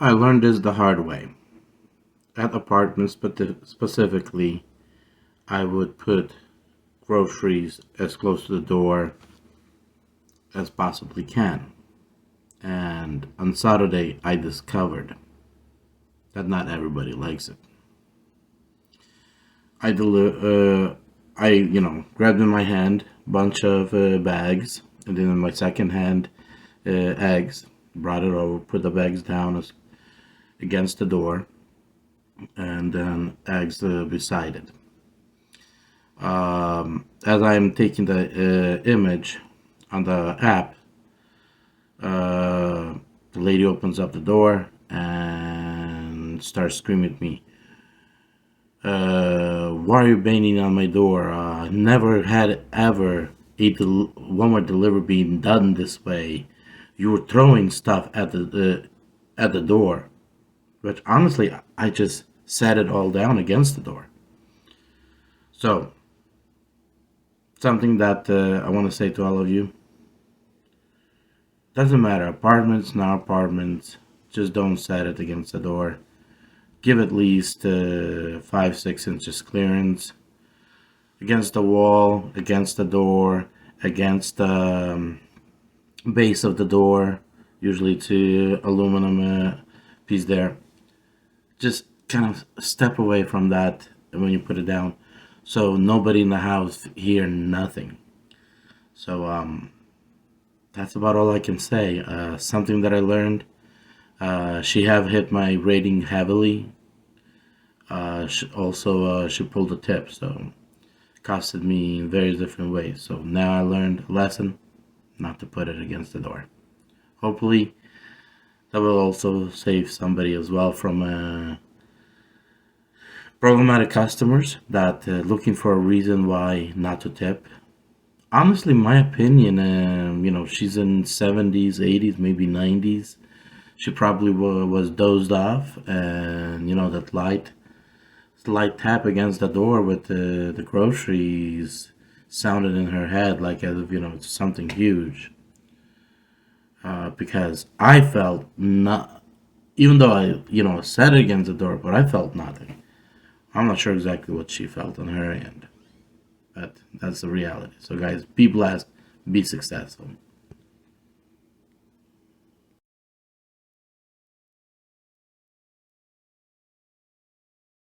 I learned this the hard way. At apartments specifically, I would put groceries as close to the door as possibly can. And on Saturday, I discovered that not everybody likes it. I grabbed in my hand a bunch of bags, and then in my second hand, eggs. Brought it over, put the bags down against the door, and then eggs beside it. As I'm taking the image on the app, the lady opens up the door and starts screaming at me. Why are you banging on my door? Never had ever one more delivery being done this way. You were throwing stuff at the door, but honestly, I just set it all down against the door. So something that I want to say to all of you: doesn't matter, apartments, not apartments. Just don't set it against the door. Give at least 5-6 inches clearance against the wall, against the door, against the base of the door. Usually to aluminum piece there. Just kind of step away from that when you put it down, so nobody in the house hear nothing. So that's about all I can say. Something that I learned. She have hit my rating heavily. She pulled a tip, so it costed me in various different ways. So now I learned a lesson not to put it against the door. Hopefully, that will also save somebody as well from problematic customers that looking for a reason why not to tip. Honestly, my opinion, she's in 70s, 80s, maybe 90s. She probably was dozed off, and that light tap against the door with the groceries sounded in her head like as if it's something huge. Because I felt not, even though I said it against the door, but I felt nothing. I'm not sure exactly what she felt on her end, but that's the reality. So guys, be blessed, be successful.